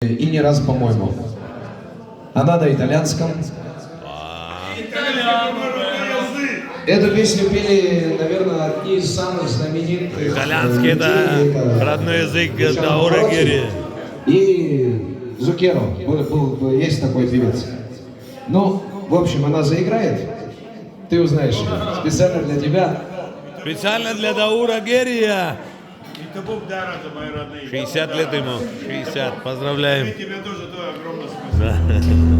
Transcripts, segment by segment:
И не раз, по-моему. Она на итальянском. Эту песню пели, наверное, одни из самых знаменитых. Итальянский это родной язык Даура Герри. И Зукеро, есть такой певец. Ну, в общем, она заиграет. Ты узнаешь ее. Специально для тебя. Специально для Даура Геррия. И то Бог дара за мои родные. 60 лет ему. 60. Поздравляем. И тебе тоже твое огромное спасибо.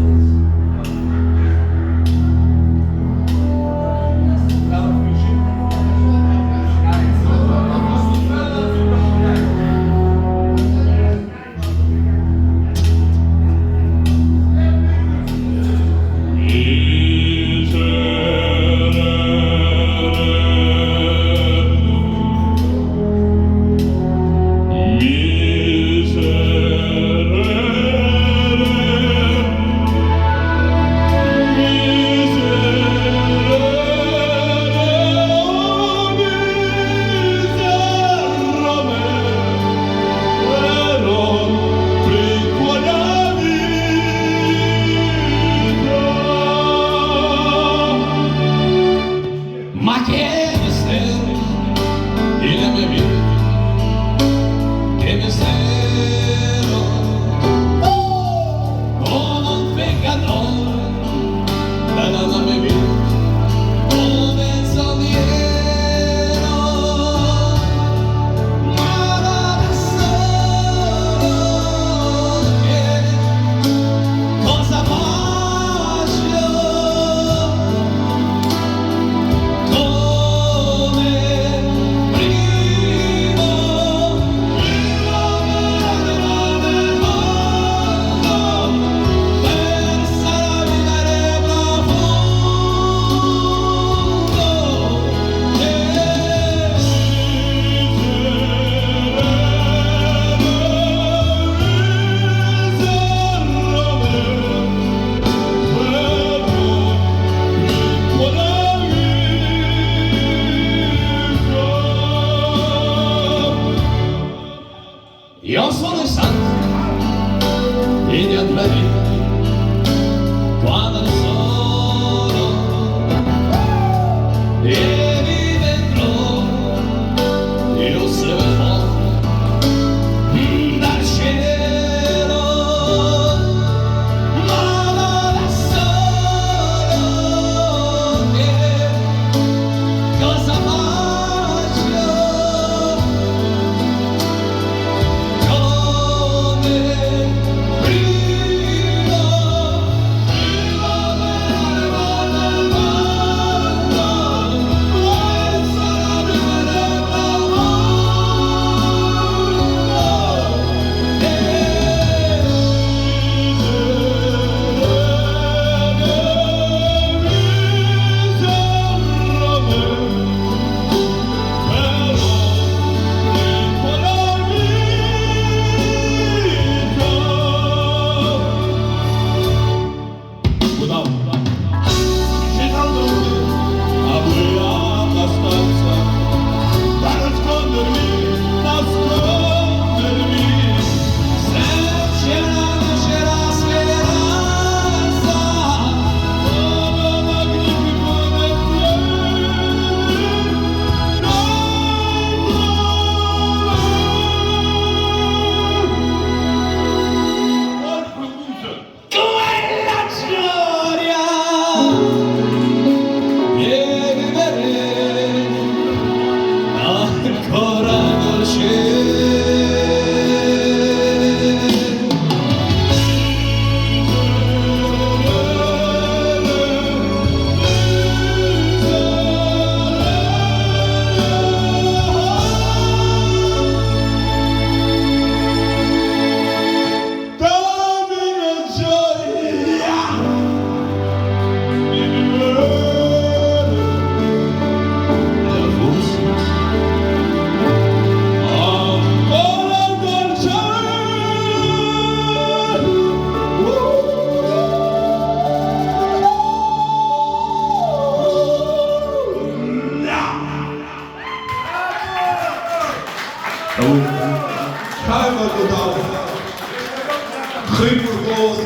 Ma che mistero il mio vita, che mistero, oh non peccatore dalla mia vita, oh menzognero, ma da solo che cosa faccio? Io sono il santo di Adventi, quando non sono e vi dentro io se ne fuoco dal cielo, ma da solo che cosa faccio? Come prima Estoy por vos.